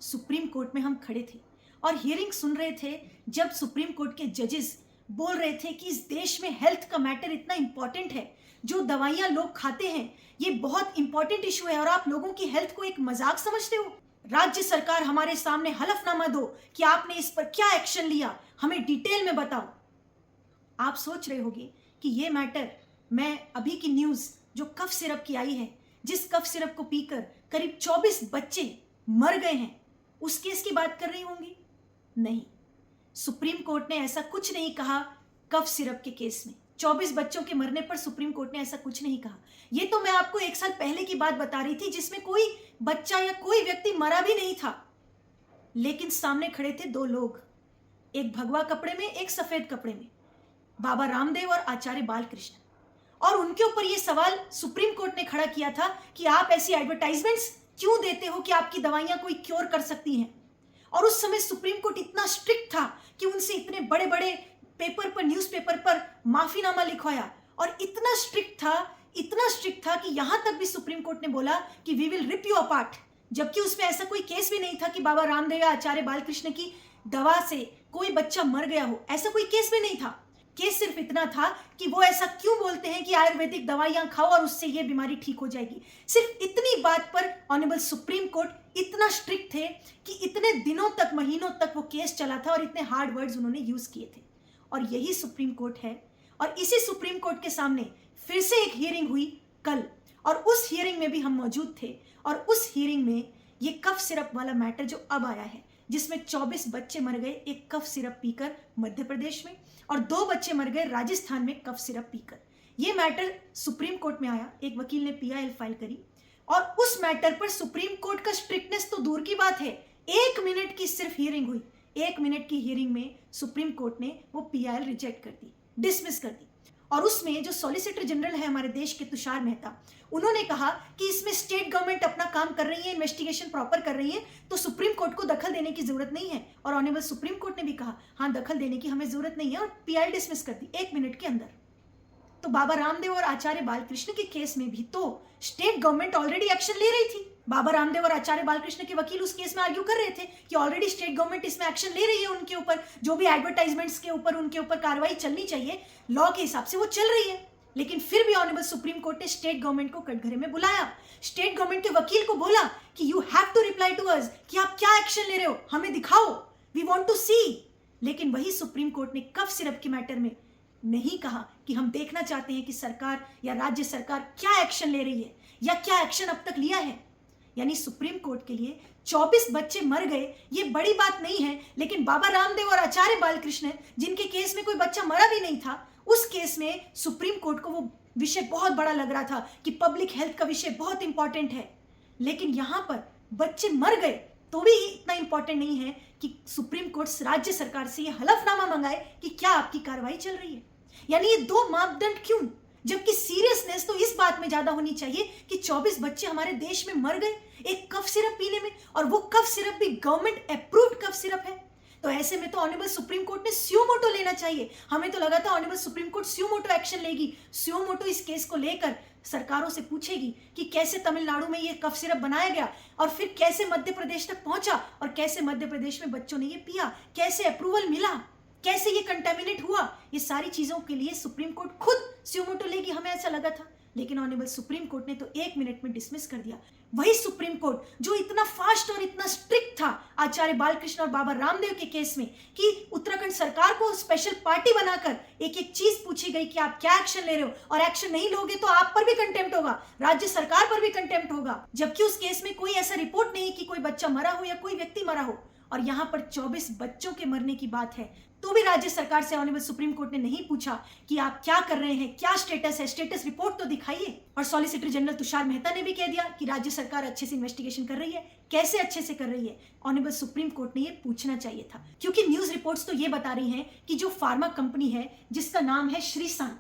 Supreme court में हम खड़े थे और हियरिंग सुन रहे थे जब सुप्रीम कोर्ट के जजेस बोल रहे थे कि इस देश में हेल्थ का मैटर इतना इंपॉर्टेंट है, जो दवाइयां लोग खाते हैं ये बहुत इंपॉर्टेंट इशू है और आप लोगों की हेल्थ को एक मजाक समझते हो। राज्य सरकार हमारे सामने हलफनामा दो कि आपने इस पर क्या एक्शन लिया, हमें डिटेल में बताओ। आप सोच रहे होंगे कि ये मैटर, मैं अभी की न्यूज जो कफ सिरप की आई है, जिस कफ सिरप को पीकर करीब 24 बच्चे मर गए हैं, उस केस की बात कर रही होंगी। नहीं, सुप्रीम कोर्ट ने ऐसा कुछ नहीं कहा। कफ सिरप के केस में 24 बच्चों के मरने पर सुप्रीम कोर्ट ने ऐसा कुछ नहीं कहा। ये तो मैं आपको 1 साल पहले की बात बता रही थी जिसमें कोई बच्चा या कोई व्यक्ति मरा भी नहीं था, लेकिन सामने खड़े थे 2 लोग, एक भगवा कपड़े में, एक सफेद कपड़े में, बाबा रामदेव और आचार्य बालकृष्ण। और उनके ऊपर यह सवाल सुप्रीम कोर्ट ने खड़ा किया था कि आप ऐसी एडवर्टाइजमेंट्स क्यों देते हो कि आपकी दवाइयां कोई क्योर कर सकती हैं। और उस समय सुप्रीम कोर्ट इतना स्ट्रिक्ट था कि उनसे इतने बड़े बड़े पेपर पर, न्यूज़पेपर पर माफीनामा लिखवाया, और इतना स्ट्रिक्ट था कि यहां तक भी सुप्रीम कोर्ट ने बोला कि we will rip you apart, जबकि उसमें ऐसा कोई केस भी नहीं था कि बाबा रामदेव या आचार्य बालकृष्ण की दवा से कोई बच्चा मर गया हो। ऐसा कोई केस भी नहीं था। केस सिर्फ इतना था कि वो ऐसा क्यों बोलते हैं कि आयुर्वेदिक दवाइयां खाओ और उससे ये बीमारी ठीक हो जाएगी। सिर्फ इतनी बात पर ऑनरेबल सुप्रीम कोर्ट इतना स्ट्रिक्ट थे कि इतने दिनों तक, महीनों तक वो केस चला था और इतने हार्ड वर्ड्स उन्होंने यूज किए थे। और यही सुप्रीम कोर्ट है, और इसी सुप्रीम कोर्ट के सामने फिर से एक हियरिंग हुई कल, और उस हियरिंग में भी हम मौजूद थे। और उस हियरिंग में ये कफ सिरप वाला मैटर जो अब आया है, जिसमें 24 बच्चे मर गए एक कफ सिरप पीकर मध्य प्रदेश में, और 2 बच्चे मर गए राजस्थान में कफ सिरप पीकर। यह मैटर सुप्रीम कोर्ट में आया, एक वकील ने पीआईएल फाइल करी, और उस मैटर पर सुप्रीम कोर्ट का स्ट्रिक्टनेस तो दूर की बात है, 1 मिनट की सिर्फ हियरिंग हुई। 1 मिनट की हियरिंग में सुप्रीम कोर्ट ने वो पीआईएल रिजेक्ट कर दी, डिसमिस कर दी। और उसमें जो सॉलिसिटर जनरल है हमारे देश के तुषार मेहता, उन्होंने कहा कि इसमें स्टेट गवर्नमेंट अपना काम कर रही है, इन्वेस्टिगेशन प्रॉपर कर रही है, तो सुप्रीम कोर्ट को दखल देने की जरूरत नहीं है। और ऑनरेबल सुप्रीम कोर्ट ने भी कहा हाँ, दखल देने की हमें जरूरत नहीं है, और पीआईएल डिसमिस कर दी 1 मिनट के अंदर। तो बाबा रामदेव और आचार्य बालकृष्ण के केस में भी तो स्टेट गवर्नमेंट ऑलरेडी एक्शन ले रही थी। बाबा रामदेव और आचार्य बालकृष्ण के वकील उस केस में आर्ग्यू कर रहे थे कि ऑलरेडी स्टेट गवर्नमेंट इसमें एक्शन ले रही है, उनके ऊपर जो भी एडवर्टाइजमेंट्स के ऊपर उनके ऊपर कार्रवाई चलनी चाहिए लॉ के हिसाब से वो चल रही है। लेकिन फिर भी ऑनरेबल सुप्रीम कोर्ट ने स्टेट गवर्नमेंट को कटघरे में बुलाया, स्टेट गवर्नमेंट के वकील को बोला कि you have to reply to us, कि आप क्या एक्शन ले रहे हो, हमें दिखाओ, वी वांट टू सी। लेकिन वही सुप्रीम कोर्ट ने कफ सिरप के मैटर में नहीं कहा कि हम देखना चाहते हैं कि सरकार या राज्य सरकार क्या एक्शन ले रही है या क्या एक्शन अब तक लिया है। यानी सुप्रीम कोर्ट के लिए 24 बच्चे मर गए ये बड़ी बात नहीं है, लेकिन बाबा रामदेव और आचार्य बालकृष्ण जिनके केस में कोई बच्चा मरा भी नहीं था, उस केस में सुप्रीम कोर्ट को वो विषय बहुत बड़ा लग रहा था कि पब्लिक हेल्थ का विषय बहुत इंपॉर्टेंट है। लेकिन यहां पर बच्चे मर गए तो भी इतना इंपॉर्टेंट नहीं है कि सुप्रीम कोर्ट राज्य सरकार से यह हलफनामा मंगाए कि क्या आपकी कार्रवाई चल रही है। यानी ये 2 मापदंड क्यों, जबकि सीरियसनेस तो इस बात में ज्यादा होनी चाहिए कि 24 बच्चे हमारे देश में मर गए एक कफ सिरप पीने में, और वो कफ सिरप भी गवर्नमेंट अप्रूव्ड कफ सिरप है। तो ऐसे में तो ऑनरेबल सुप्रीम कोर्ट ने स्यू मोटो लेना चाहिए। हमें तो लगा था ऑनरेबल सुप्रीम कोर्ट स्यू मोटो एक्शन लेगी, स्यू मोटो इस केस को लेकर सरकारों से पूछेगी कि कैसे तमिलनाडु में ये कफ सिरप बनाया गया और फिर कैसे मध्य प्रदेश तक पहुंचा, और कैसे मध्य प्रदेश में बच्चों ने ये पिया, कैसे अप्रूवल मिला, कैसे ये कंटेमिनेट हुआ। ये सारी चीजों के लिए सुप्रीम कोर्ट खुद स्यू मोटो लेगी, हमें ऐसा लगा था। लेकिन ऑनरेबल सुप्रीम कोर्ट ने तो 1 मिनट में डिसमिस कर दिया। वही सुप्रीम कोर्ट जो इतना फास्ट और इतना स्ट्रिक्ट था आचार्य बालकृष्ण और बाबा रामदेव के केस में कि उत्तराखंड सरकार को स्पेशल पार्टी बनाकर एक एक चीज पूछी गई कि आप क्या एक्शन ले रहे हो, और एक्शन नहीं लोगे तो आप पर भी कंटेम्प्ट होगा, राज्य सरकार पर भी कंटेम्प्ट होगा। जबकि उस केस में कोई ऐसा रिपोर्ट नहीं कि कोई बच्चा मरा हो या कोई व्यक्ति मरा हो, और यहां पर 24 बच्चों के मरने की बात है, तो भी राज्य सरकार से ऑनरेबल सुप्रीम कोर्ट ने नहीं पूछा कि आप क्या कर रहे हैं, क्या स्टेटस है, स्टेटस रिपोर्ट तो दिखाइए। और सॉलिसिटर जनरल तुषार मेहता ने भी कह दिया कि राज्य सरकार अच्छे से इन्वेस्टिगेशन कर रही है। कैसे अच्छे से कर रही है, ऑनरेबल सुप्रीम कोर्ट ने ये पूछना चाहिए था, क्योंकि न्यूज रिपोर्ट्स तो ये बता रही हैं कि जो फार्मा कंपनी है जिसका नाम है श्रीसान,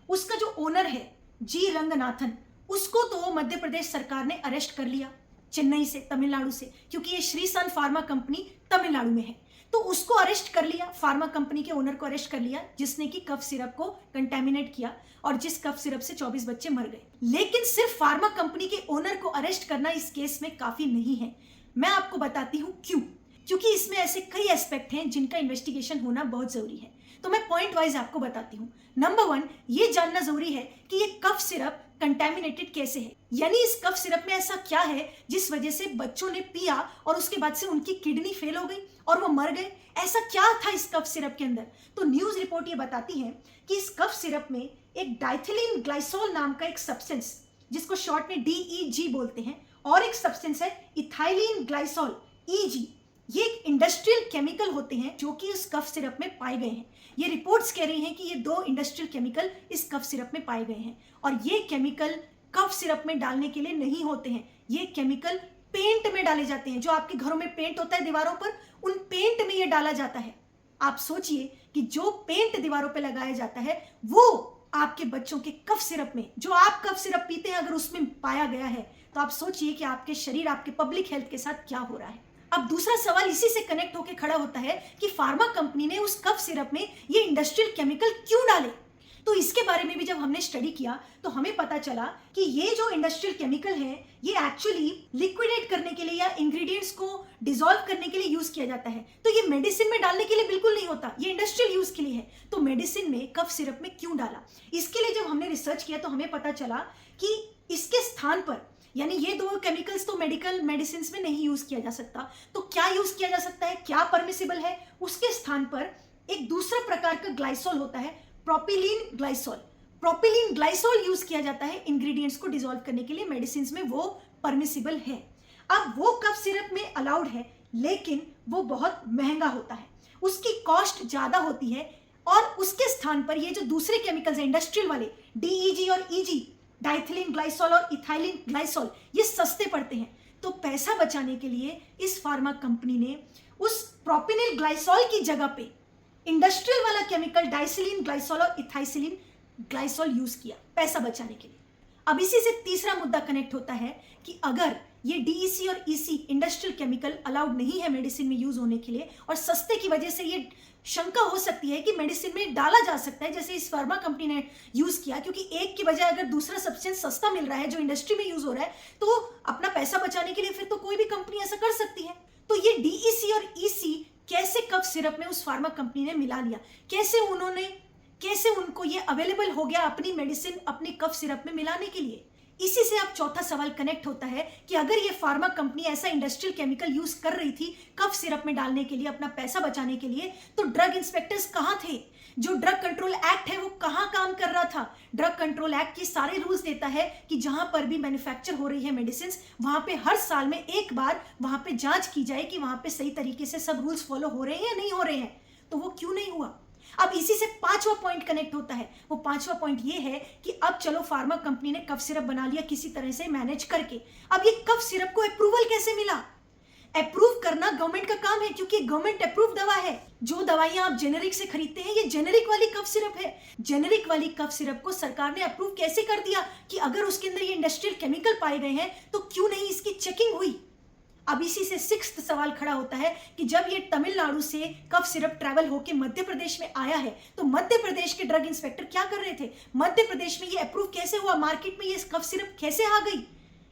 उसका जो ओनर है जी रंगनाथन, उसको तो मध्य प्रदेश सरकार ने अरेस्ट कर लिया चेन्नई से, तमिलनाडु से, क्योंकि ये श्रीसान फार्मा कंपनी तमिलनाडु में है। तो उसको अरेस्ट कर लिया, फार्मा कंपनी के ओनर को अरेस्ट कर लिया जिसने कि कफ सिरप को कंटेमिनेट किया और जिस कफ सिरप से 24 बच्चे मर गए। लेकिन सिर्फ फार्मा कंपनी के ओनर को अरेस्ट करना इस केस में काफी नहीं है। मैं आपको बताती हूँ क्यों। क्योंकि इसमें ऐसे कई एस्पेक्ट हैं जिनका इन्वेस्टिगेशन होना बहुत जरूरी है। तो मैं पॉइंट वाइज आपको बताती हूँ। नंबर 1, ये जानना जरूरी है कि ये कफ सिरप कंटेमिनेटेड कैसे है, यानी इस कफ सिरप में ऐसा क्या है जिस वजह से बच्चों ने पिया और उसके बाद से उनकी किडनी फेल हो गई और वो मर गए। ऐसा क्या था इस कफ सिरप के अंदर? तो न्यूज रिपोर्ट ये बताती है कि इस कफ सिरप में एक डाइथिलीन ग्लाइसोल नाम का एक सब्सटेंस, जिसको शॉर्ट में DEG बोलते हैं, और एक सब्सटेंस है इथाइलिन ग्लाइसोल EG। ये एक इंडस्ट्रियल केमिकल होते हैं जो कि इस कफ सिरप में पाए गए हैं। ये रिपोर्ट्स कह रही हैं कि ये 2 इंडस्ट्रियल केमिकल इस कफ सिरप में पाए गए हैं, और ये केमिकल कफ सिरप में डालने के लिए नहीं होते हैं। ये केमिकल पेंट में डाले जाते हैं। जो आपके घरों में पेंट होता है दीवारों पर, उन पेंट में ये डाला जाता है। आप सोचिए कि जो पेंट दीवारों पर लगाया जाता है वो आपके बच्चों के कफ सिरप में, जो आप कफ सिरप पीते हैं, अगर उसमें पाया गया है तो आप सोचिए कि आपके शरीर, आपके पब्लिक हेल्थ के साथ क्या हो रहा है। अब दूसरा सवाल इसी से कनेक्ट होकर खड़ा होता है कि फार्मा कंपनी ने उस कफ सिरप में ये इंडस्ट्रियल केमिकल क्यों डाले। तो इसके बारे में भी जब हमने स्टडी किया तो हमें पता चला कि ये जो इंडस्ट्रियल केमिकल है ये एक्चुअली लिक्विडेट करने के लिए या इंग्रेडिएंट्स को डिसॉल्व करने के लिए यूज किया जाता है। तो ये मेडिसिन में डालने के लिए बिल्कुल नहीं होता, ये इंडस्ट्रियल यूज के लिए है। तो मेडिसिन में कफ सिरप में क्यों डाला? इसके लिए जब हमने रिसर्च किया तो हमें पता चला कि इसके स्थान पर, यानी ये 2 केमिकल्स तो मेडिकल मेडिसिन में नहीं यूज किया जा सकता, तो क्या यूज किया जा सकता है, क्या परमिसिबल है? उसके स्थान पर एक दूसरा प्रकार का ग्लाइसोल होता है, प्रोपिलीन ग्लाइसोल। प्रोपिलीन ग्लाइसोल यूज किया जाता है इंग्रेडिएंट्स को डिसॉल्व करने के लिए, मेडिसिन में वो परमिसिबल है। अब वो कफ सिरप में अलाउड है, लेकिन वो बहुत महंगा होता है, उसकी कॉस्ट ज्यादा होती है, और उसके स्थान पर ये जो दूसरे केमिकल्स हैं इंडस्ट्रियल वाले, DEG और EG, डाइथिलीन ग्लाइसोल और इथाइलिन ग्लाइसोल, ये सस्ते पड़ते हैं। तो पैसा बचाने के लिए इस फार्मा कंपनी ने उस प्रोपिनिल ग्लाइसोल की जगह पे इंडस्ट्रियल वाला केमिकल डाइथिलीन ग्लाइसोल और इथाइलिन ग्लाइसोल यूज किया पैसा बचाने के लिए। अब इसी से तीसरा मुद्दा कनेक्ट होता है कि अगर ये DEC और EC इंडस्ट्रियल केमिकल अलाउड नहीं है मेडिसिन में यूज होने के लिए, और सस्ते की वजह से ये शंका हो सकती है कि मेडिसिन में डाला जा सकता है जैसे इस फार्मा कंपनी ने यूज किया, क्योंकि एक की बजाय अगर दूसरा सब्सटेंस सस्ता मिल रहा है जो इंडस्ट्री में यूज हो रहा है, तो अपना पैसा बचाने के लिए फिर तो कोई भी कंपनी ऐसा कर सकती है। तो ये DEC और EC कैसे कफ सिरप में उस फार्मा कंपनी ने मिला लिया, कैसे उनको ये अवेलेबल हो गया अपनी मेडिसिन अपनी कफ सिरप में मिलाने के लिए? इसी से अब चौथा सवाल कनेक्ट होता है कि अगर ये फार्मा कंपनी ऐसा इंडस्ट्रियल केमिकल यूज कर रही थी कफ सिरप में डालने के लिए अपना पैसा बचाने के लिए, तो ड्रग इंस्पेक्टर्स कहाँ थे? जो ड्रग कंट्रोल एक्ट है वो कहाँ काम कर रहा था? ड्रग कंट्रोल एक्ट के सारे रूल्स देता है कि जहां पर भी मैन्युफैक्चर हो रही है मेडिसिन, वहां पे हर साल में एक बार वहां पे जांच की जाए कि वहां पे सही तरीके से सब रूल्स फॉलो हो रहे हैं या नहीं हो रहे हैं। तो वो क्यों नहीं हुआ? अब इसी से 5वां पॉइंट कनेक्ट होता है। वो 5वां पॉइंट ये है कि अब चलो फार्मा कंपनी ने कफ सिरप बना लिया किसी तरह से मैनेज करके, अब ये कफ सिरप को अप्रूवल कैसे मिला? अप्रूव करना गवर्नमेंट का काम है, क्योंकि गवर्नमेंट अप्रूव दवा है। जो दवाइयां आप जेनेरिक से खरीदते हैं ये जेनेरिक वाली कफ सिरप है। जेनेरिक वाली कफ सिरप को सरकार ने अप्रूव कैसे कर दिया कि अगर उसके अंदर ये इंडस्ट्रियल केमिकल पाए गए हैं तो क्यों नहीं इसकी चेकिंग हुई? अब इसी से 6वां सवाल खड़ा होता है कि जब ये तमिलनाडु से कफ सिरप ट्रैवल होकर मध्य प्रदेश में आया है तो मध्य प्रदेश के ड्रग इंस्पेक्टर क्या कर रहे थे? मध्य प्रदेश में ये अप्रूव कैसे हुआ? मार्केट में ये कफ सिरप कैसे आ गई?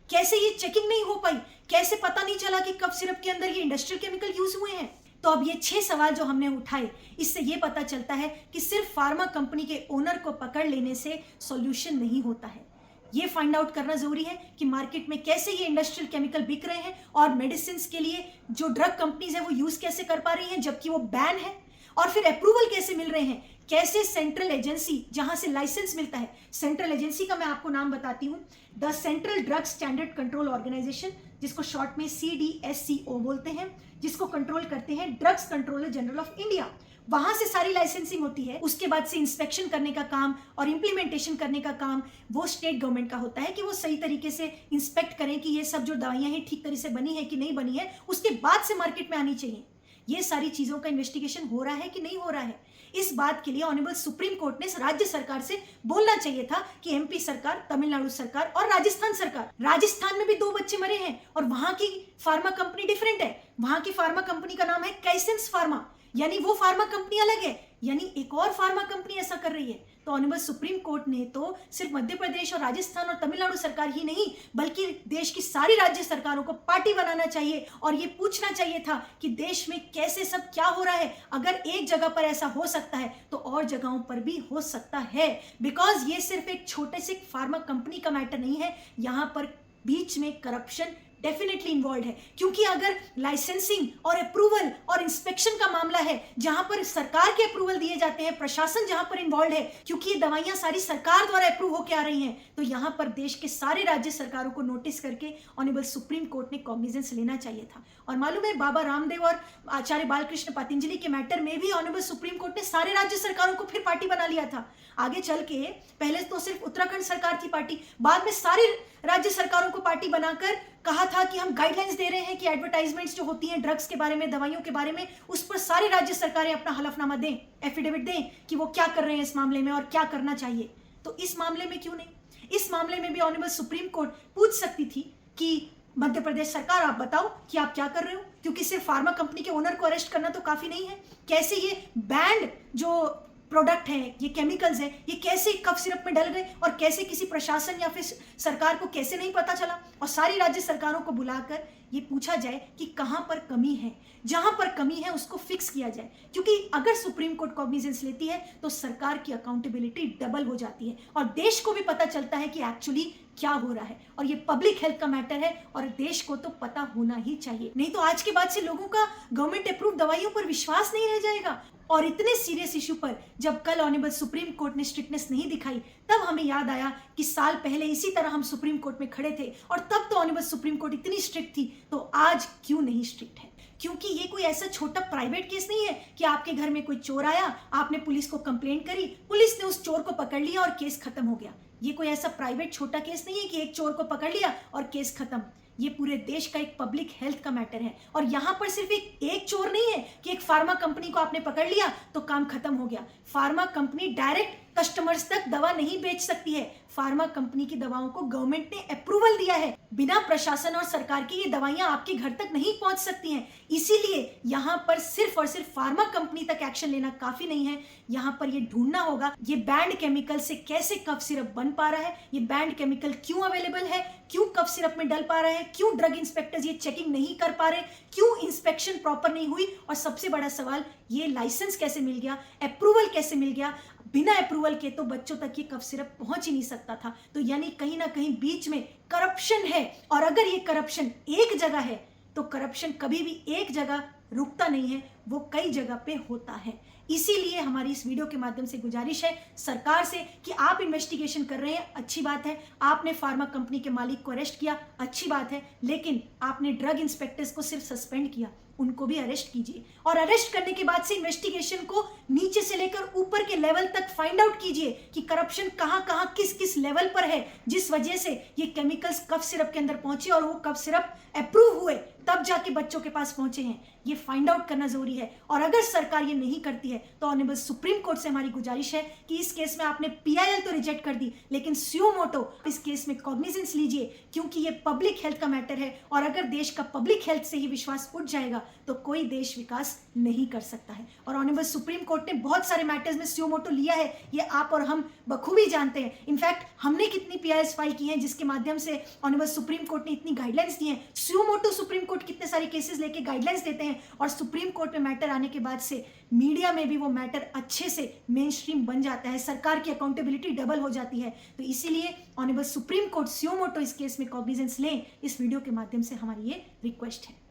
कैसे ये चेकिंग नहीं हो पाई? कैसे पता नहीं चला कि कफ सिरप के अंदर ये इंडस्ट्रियल केमिकल यूज हुए हैं? तो अब ये 6 सवाल जो हमने उठाए, इससे ये पता चलता है कि सिर्फ फार्मा कंपनी के ओनर को पकड़ लेने से सॉल्यूशन नहीं होता है। ये फाइंड आउट करना जरूरी है कि मार्केट में कैसे ये इंडस्ट्रियल केमिकल बिक रहे हैं और मेडिसिन के लिए जो ड्रग कंपनीज है वो यूज कैसे कर पा रही हैं जबकि वो बैन है, और फिर अप्रूवल कैसे मिल रहे हैं, कैसे सेंट्रल एजेंसी जहां से लाइसेंस मिलता है, सेंट्रल एजेंसी का मैं आपको नाम बताती हूँ, the central drug standard control organisation, जिसको शॉर्ट में CDSCO बोलते हैं, जिसको कंट्रोल करते हैं drugs controller general of India. वहां से सारी लाइसेंसिंग होती है। उसके बाद से इंस्पेक्शन करने का काम और इम्प्लीमेंटेशन करने का काम वो स्टेट गवर्नमेंट का होता है कि वो सही तरीके से इंस्पेक्ट करें कि ये सब जो दवाइयां हैं ठीक तरह से बनी है कि नहीं बनी है, उसके बाद से मार्केट में आनी चाहिए। ये सारी चीजों का इन्वेस्टिगेशन हो रहा है कि नहीं हो रहा है, इस बात के लिए ऑनरेबल सुप्रीम कोर्ट ने राज्य सरकार से बोलना चाहिए था कि MP सरकार, तमिलनाडु सरकार और राजस्थान सरकार, राजस्थान में भी 2 बच्चे मरे हैं और वहां की फार्मा कंपनी डिफरेंट है। वहां की फार्मा कंपनी का नाम है कैसेंस फार्मा। यानी वो फार्मा कंपनी अलग है, यानी एक और फार्मा कंपनी ऐसा कर रही है। तो ऑनरेबल सुप्रीम कोर्ट ने तो सिर्फ मध्य प्रदेश और राजस्थान और तमिलनाडु सरकार ही नहीं बल्कि देश की सारी राज्य सरकारों को पार्टी बनाना चाहिए और ये पूछना चाहिए था कि देश में कैसे सब क्या हो रहा है। अगर एक जगह पर ऐसा हो सकता है तो और जगहों पर भी हो सकता है, बिकॉज ये सिर्फ एक छोटे से फार्मा कंपनी का मैटर नहीं है, यहाँ पर बीच में करप्शन डेफिनेटली इन्वॉल्व है। क्योंकि अगर लाइसेंसिंग और अप्रूवल और इंस्पेक्शन का मामला है जहां पर सरकार के अप्रूवल दिए जाते हैं, प्रशासन जहां पर इन्वॉल्व है, क्योंकि ये दवाइयां सारी सरकार द्वारा अप्रूव होकर आ रही हैं, तो यहां पर देश के सारे राज्य सरकारों को नोटिस करके ऑनरेबल सुप्रीम कोर्ट ने कॉग्निजेंस लेना चाहिए था। और मालूम है, बाबा रामदेव और आचार्य बालकृष्ण पतंजलि के मैटर में भी ऑनरेबल सुप्रीम कोर्ट ने सारे राज्य सरकारों को फिर पार्टी बना लिया था। आगे चल के पहले तो सिर्फ उत्तराखंड सरकार थी पार्टी, बाद में सारी राज्य सरकारों को पार्टी बनाकर कहा था कि हम गाइडलाइंस दे रहे हैं कि एडवर्टाइजमेंट्स जो होती हैं ड्रग्स के बारे में, दवाइयों के बारे में, उस पर सारी राज्य सरकारें अपना हलफनामा दें, एफिडेविट दें कि वो क्या कर रहे हैं इस मामले में और क्या करना चाहिए। तो इस मामले में क्यों नहीं? इस मामले में भी ऑनरेबल सुप्रीम कोर्ट पूछ सकती थी कि मध्य प्रदेश सरकार आप बताओ कि आप क्या कर रहे हो, क्योंकि सिर्फ फार्मा कंपनी के ओनर को अरेस्ट करना तो काफी नहीं है। कैसे ये बैंड जो प्रोडक्ट है, ये केमिकल्स है, ये कैसे कफ सिरप में डल गए और कैसे किसी प्रशासन या फिर सरकार को कैसे नहीं पता चला। और सारी राज्य सरकारों को बुलाकर ये पूछा जाए कि कहां पर कमी है, जहां पर कमी है उसको फिक्स किया जाए। क्योंकि अगर सुप्रीम कोर्ट कॉग्निजेंस लेती है तो सरकार की अकाउंटेबिलिटी डबल हो जाती है और देश को भी पता चलता है कि एक्चुअली क्या हो रहा है। और ये पब्लिक हेल्थ का मैटर है और देश को तो पता होना ही चाहिए, नहीं तो आज के बाद से लोगों का गवर्नमेंट अप्रूव दवाइयों पर विश्वास नहीं रह जाएगा। और इतने सीरियस इशू पर जब कल ऑनरेबल सुप्रीम कोर्ट ने स्ट्रिक्टनेस नहीं दिखाई, तब हमें याद आया कि साल पहले इसी तरह हम सुप्रीम कोर्ट में खड़े थे और तब तो ऑनरेबल सुप्रीम कोर्ट इतनी स्ट्रिक्ट थी, तो आज क्यों नहीं स्ट्रिक्ट है? क्योंकि ये कोई ऐसा छोटा प्राइवेट केस नहीं है कि आपके घर में कोई चोर आया, आपने पुलिस को कंप्लेंट करी, पुलिस ने उस चोर को पकड़ लिया और केस खत्म हो गया। ये कोई ऐसा प्राइवेट छोटा केस नहीं है कि एक चोर को पकड़ लिया और केस खत्म। ये पूरे देश का एक पब्लिक हेल्थ का मैटर है और यहां पर सिर्फ एक चोर नहीं है कि एक फार्मा कंपनी को आपने पकड़ लिया तो काम खत्म हो गया। फार्मा कंपनी डायरेक्ट कस्टमर्स तक दवा नहीं बेच सकती है। फार्मा कंपनी की दवाओं को गवर्नमेंट ने अप्रूवल दिया है, बिना प्रशासन और सरकार की ये दवाइयां आपके घर तक नहीं पहुंच सकती हैं। इसीलिए यहां पर सिर्फ और सिर्फ फार्मा कंपनी तक एक्शन लेना काफी नहीं है, यहां पर ये ढूंढना होगा ये बैंड केमिकल से कैसे कफ सिरप बन पा रहा है, ये बैंड केमिकल क्यों अवेलेबल है, क्यों कफ सिरप में डल पा रहा है, क्यों ड्रग इंस्पेक्टर्स ये चेकिंग नहीं कर पा रहे, क्यों इंस्पेक्शन प्रॉपर नहीं हुई, और सबसे बड़ा सवाल ये लाइसेंस कैसे मिल गया, अप्रूवल कैसे मिल गया। बिना अप्रूवल के तो बच्चों तक ये कफ सिरप पहुंच ही नहीं सकता था। तो यानी कहीं ना कहीं बीच में करप्शन है, और अगर ये करप्शन एक जगह है तो करप्शन कभी भी एक जगह रुकता नहीं है, वो कई जगह पे होता है। इसीलिए हमारी इस वीडियो के माध्यम से गुजारिश है सरकार से कि आप इन्वेस्टिगेशन कर रहे हैं, अच्छी बात है, आपने फार्मा कंपनी के मालिक को अरेस्ट किया, अच्छी बात है, लेकिन आपने ड्रग इंस्पेक्टर्स को सिर्फ सस्पेंड किया, उनको भी अरेस्ट कीजिए और अरेस्ट करने के बाद से इन्वेस्टिगेशन को नीचे से लेकर ऊपर के लेवल तक फाइंड आउट कीजिए कि करप्शन कहां कहां किस किस लेवल पर है, जिस वजह से ये केमिकल्स कफ सिरप के अंदर पहुंचे और वो कफ सिरप अप्रूव हुए तब जाके बच्चों के पास पहुंचे हैं। ये फाइंड आउट करना जरूरी है। और अगर सरकार ये नहीं करती है तो ऑनरेबल सुप्रीम कोर्ट से हमारी गुजारिश है कि इस केस में आपने पीआईएल तो रिजेक्ट कर दी, लेकिन सुयो मोटो इस केस में कॉग्निजेंस लीजिए, क्योंकि ये पब्लिक हेल्थ का मैटर है और अगर देश का पब्लिक हेल्थ से ही विश्वास उठ जाएगा तो कोई देश विकास नहीं कर सकता है। और ऑनरेबल सुप्रीम कोर्ट ने बहुत सारे मैटर्स में सुयो मोटो लिया है, ये आप और हम बखूबी जानते हैं। इनफैक्ट हमने कितनी पीआईएल्स फाइल की हैं जिसके माध्यम से ऑनरेबल सुप्रीम कोर्ट ने इतनी गाइडलाइंस दी हैं। सुयो मोटो सुप्रीम कोर्ट कितने सारे केसेस लेके गाइडलाइंस देते हैं और सुप्रीम कोर्ट में मैटर आने के बाद से मीडिया में भी वो मैटर अच्छे से मेन स्ट्रीम बन जाता है, सरकार की अकाउंटेबिलिटी डबल हो जाती है। तो इसीलिए ऑनरेबल सुप्रीम कोर्ट सुयो मोटो इस केस में कॉग्निजेंस लें, इस वीडियो के माध्यम से हमारी ये रिक्वेस्ट है।